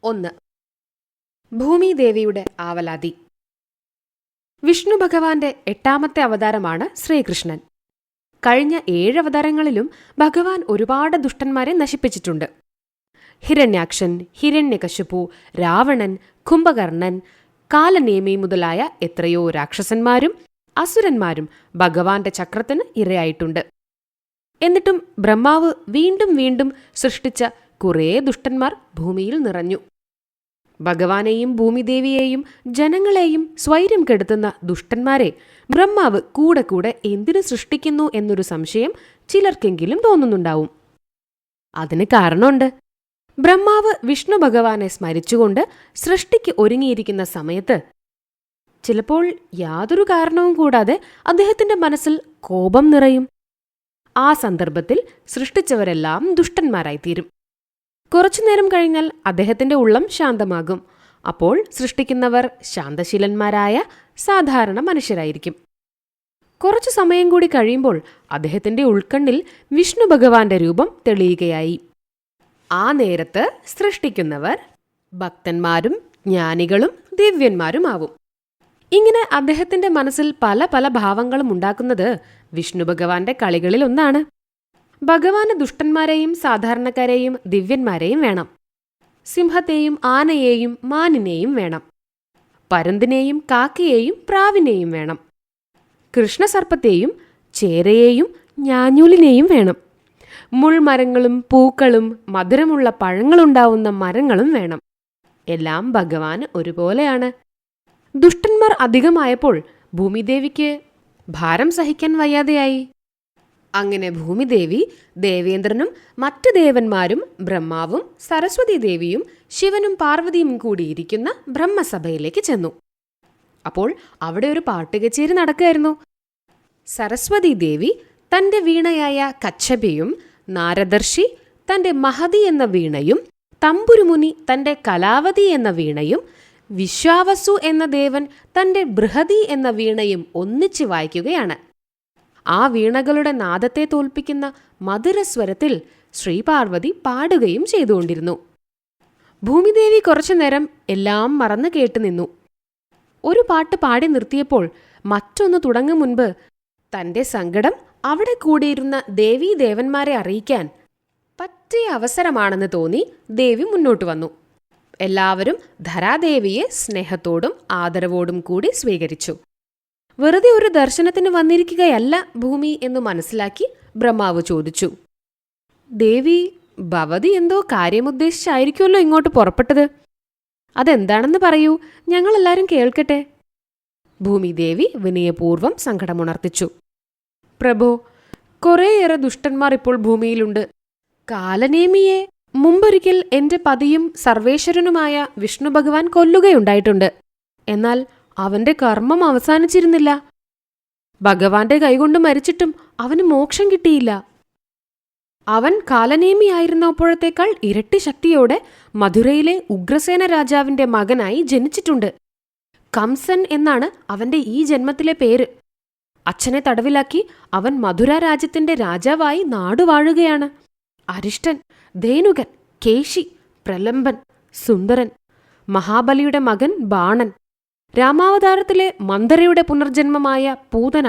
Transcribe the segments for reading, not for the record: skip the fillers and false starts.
1. ഭൂമിദേവിയുടെ ആവലാതി. വിഷ്ണു ഭഗവാന്റെ 8ാമത്തെ അവതാരമാണ് ശ്രീകൃഷ്ണൻ. കഴിഞ്ഞ 7 അവതാരങ്ങളിലും ഭഗവാൻ ഒരുപാട് ദുഷ്ടന്മാരെ നശിപ്പിച്ചിട്ടുണ്ട്. ഹിരണ്യാക്ഷൻ, ഹിരണ്യകശിപു, രാവണൻ, കുംഭകർണൻ, കാലനേമി മുതലായ എത്രയോ രാക്ഷസന്മാരും അസുരന്മാരും ഭഗവാന്റെ ചക്രത്തിന് ഇരയായിട്ടുണ്ട്. എന്നിട്ടും ബ്രഹ്മാവ് വീണ്ടും വീണ്ടും സൃഷ്ടിച്ച കുറേ ദുഷ്ടന്മാർ ഭൂമിയിൽ നിറഞ്ഞു. ഭഗവാനെയും ഭൂമിദേവിയെയും ജനങ്ങളെയും സ്വൈര്യം കെടുത്തുന്ന ദുഷ്ടന്മാരെ ബ്രഹ്മാവ് കൂടെ കൂടെ എന്തിനു സൃഷ്ടിക്കുന്നു എന്നൊരു സംശയം ചിലർക്കെങ്കിലും തോന്നുന്നുണ്ടാവും. അതിന് കാരണമുണ്ട്. ബ്രഹ്മാവ് വിഷ്ണു ഭഗവാനെ സ്മരിച്ചുകൊണ്ട് സൃഷ്ടിക്ക് ഒരുങ്ങിയിരിക്കുന്ന സമയത്ത് ചിലപ്പോൾ യാതൊരു കാരണവും കൂടാതെ അദ്ദേഹത്തിന്റെ മനസ്സിൽ കോപം നിറയും. ആ സന്ദർഭത്തിൽ സൃഷ്ടിച്ചവരെല്ലാം ദുഷ്ടന്മാരായിത്തീരും. കുറച്ചുനേരം കഴിഞ്ഞാൽ അദ്ദേഹത്തിന്റെ ഉള്ളം ശാന്തമാകും. അപ്പോൾ സൃഷ്ടിക്കുന്നവർ ശാന്തശീലന്മാരായ സാധാരണ മനുഷ്യരായിരിക്കും. കുറച്ചു സമയം കൂടി കഴിയുമ്പോൾ അദ്ദേഹത്തിന്റെ ഉൾക്കണ്ണിൽ വിഷ്ണു ഭഗവാന്റെ രൂപം തെളിയുകയായി. ആ നേരത്ത് സൃഷ്ടിക്കുന്നവർ ഭക്തന്മാരും ജ്ഞാനികളും ദിവ്യന്മാരുമാവും. ഇങ്ങനെ അദ്ദേഹത്തിന്റെ മനസ്സിൽ പല പല ഭാവങ്ങളും ഉണ്ടാക്കുന്നത് വിഷ്ണു ഭഗവാന്റെ കളികളിൽ ഒന്നാണ്. ഭഗവാന് ദുഷ്ടന്മാരെയും സാധാരണക്കാരെയും ദിവ്യന്മാരെയും വേണം. സിംഹത്തെയും ആനയെയും മാനിനെയും വേണം. പരുന്തിനെയും കാക്കയെയും പ്രാവിനെയും വേണം. കൃഷ്ണസർപ്പത്തെയും ചേരയെയും ഞാഞ്ഞൂലിനെയും വേണം. മുൾമരങ്ങളും പൂക്കളും മധുരമുള്ള പഴങ്ങളുണ്ടാവുന്ന മരങ്ങളും വേണം. എല്ലാം ഭഗവാന് ഒരുപോലെയാണ്. ദുഷ്ടന്മാർ അധികമായപ്പോൾ ഭൂമിദേവിക്ക് ഭാരം സഹിക്കാൻ വയ്യാതെയായി. അങ്ങനെ ഭൂമിദേവി ദേവേന്ദ്രനും മറ്റ് ദേവന്മാരും ബ്രഹ്മാവും സരസ്വതി ദേവിയും ശിവനും പാർവതിയും കൂടിയിരിക്കുന്ന ബ്രഹ്മസഭയിലേക്ക് ചെന്നു. അപ്പോൾ അവിടെ ഒരു പാട്ടുകച്ചേരി നടക്കുകയായിരുന്നു. സരസ്വതി ദേവി തന്റെ വീണയായ കച്ഛപയും, നാരദർശി തന്റെ മഹതി എന്ന വീണയും, തമ്പുരുമുനി തന്റെ കലാവതി എന്ന വീണയും, വിശ്വാവസു എന്ന ദേവൻ തന്റെ ബൃഹതി എന്ന വീണയും ഒന്നിച്ച് വായിക്കുകയാണ്. ആ വീണകളുടെ നാദത്തെ തോൽപ്പിക്കുന്ന മധുരസ്വരത്തിൽ ശ്രീപാർവതി പാടുകയും ചെയ്തുകൊണ്ടിരുന്നു. ഭൂമിദേവി കുറച്ചുനേരം എല്ലാം മറന്നു കേട്ടു നിന്നു. ഒരു പാട്ട് പാടി നിർത്തിയപ്പോൾ മറ്റൊന്ന് തുടങ്ങും മുൻപ് തന്റെ സങ്കടം അവിടെ കൂടിയിരുന്ന ദേവീദേവന്മാരെ അറിയിക്കാൻ പറ്റിയ അവസരമാണെന്ന് തോന്നി ദേവി മുന്നോട്ട് വന്നു. എല്ലാവരും ധരാദേവിയെ സ്നേഹത്തോടും ആദരവോടും കൂടി സ്വീകരിച്ചു. വെറുതെ ഒരു ദർശനത്തിന് വന്നിരിക്കുകയല്ല ഭൂമി എന്നു മനസ്സിലാക്കി ബ്രഹ്മാവ് ചോദിച്ചു, ദേവി, ഭവതി എന്തോ കാര്യമുദ്ദേശിച്ചായിരിക്കുമല്ലോ ഇങ്ങോട്ട് പുറപ്പെട്ടത്. അതെന്താണെന്ന് പറയൂ, ഞങ്ങളെല്ലാവരും കേൾക്കട്ടെ. ഭൂമിദേവി വിനയപൂർവ്വം സങ്കടമുണർത്തിച്ചു. പ്രഭോ, കുറേയേറെ ദുഷ്ടന്മാർ ഇപ്പോൾ ഭൂമിയിലുണ്ട്. കാലനേമിയെ മുമ്പൊരിക്കൽ എന്റെ പതിയും സർവേശ്വരനുമായ വിഷ്ണു ഭഗവാൻ കൊല്ലുകയുണ്ടായിട്ടുണ്ട്. എന്നാൽ അവന്റെ കർമ്മം അവസാനിച്ചിരുന്നില്ല. ഭഗവാന്റെ കൈകൊണ്ട് മരിച്ചിട്ടും അവന് മോക്ഷം കിട്ടിയില്ല. അവൻ കാലനേമിയായിരുന്നപ്പോഴത്തേക്കാൾ ഇരട്ടി ശക്തിയോടെ മധുരയിലെ ഉഗ്രസേന രാജാവിന്റെ മകനായി ജനിച്ചിട്ടുണ്ട്. കംസൻ എന്നാണ് അവന്റെ ഈ ജന്മത്തിലെ പേര്. അച്ഛനെ തടവിലാക്കി അവൻ മധുര രാജ്യത്തിന്റെ രാജാവായി നാടുവാഴുകയാണ്. അരിഷ്ടൻ, ധേനുകൻ, കേശി, പ്രലംബൻ, സുന്ദരൻ, മഹാബലിയുടെ മകൻ ബാണൻ, രാമാവതാരത്തിലെ മന്ദരയുടെ പുനർജന്മമായ പൂതന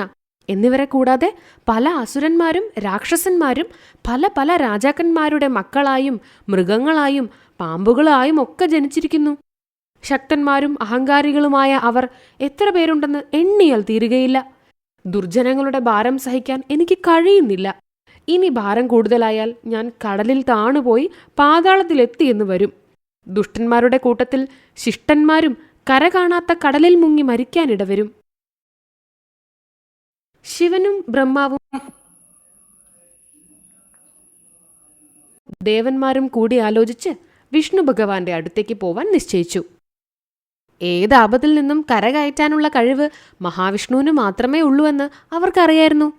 എന്നിവരെ കൂടാതെ പല അസുരന്മാരും രാക്ഷസന്മാരും പല പല രാജാക്കന്മാരുടെ മക്കളായും മൃഗങ്ങളായും പാമ്പുകളായും ഒക്കെ ജനിച്ചിരിക്കുന്നു. ശക്തന്മാരും അഹങ്കാരികളുമായ അവർ എത്ര പേരുണ്ടെന്ന് എണ്ണിയാൽ തീരുകയില്ല. ദുർജനങ്ങളുടെ ഭാരം സഹിക്കാൻ എനിക്ക് കഴിയുന്നില്ല. ഇനി ഭാരം കൂടുതലായാൽ ഞാൻ കടലിൽ താണുപോയി പാതാളത്തിലെത്തിയെന്ന് വരും. ദുഷ്ടന്മാരുടെ കൂട്ടത്തിൽ ശിഷ്ടന്മാരും കര കാണാത്ത കടലിൽ മുങ്ങി മരിക്കാനിടവരും. ശിവനും ബ്രഹ്മാവും ദേവന്മാരും കൂടി ആലോചിച്ച് വിഷ്ണു ഭഗവാന്റെ അടുത്തേക്ക് പോവാൻ നിശ്ചയിച്ചു. ഏത് ആപത്തിൽ നിന്നും കരകയറ്റാനുള്ള കഴിവ് മഹാവിഷ്ണുവിന് മാത്രമേ ഉള്ളൂവെന്ന് അവർക്കറിയായിരുന്നു.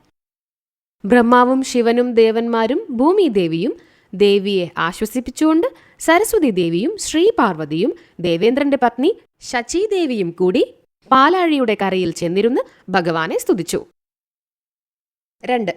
ബ്രഹ്മാവും ശിവനും ദേവന്മാരും ഭൂമിദേവിയും ദേവിയെ ആശ്വസിപ്പിച്ചുകൊണ്ട് സരസ്വതി ദേവിയും ശ്രീപാർവതിയും ദേവേന്ദ്രന്റെ പത്നി ശചീദേവിയും കൂടി പാലാഴിയുടെ കരയിൽ ചെന്നിരുന്ന് ഭഗവാനെ സ്തുതിച്ചു. 2.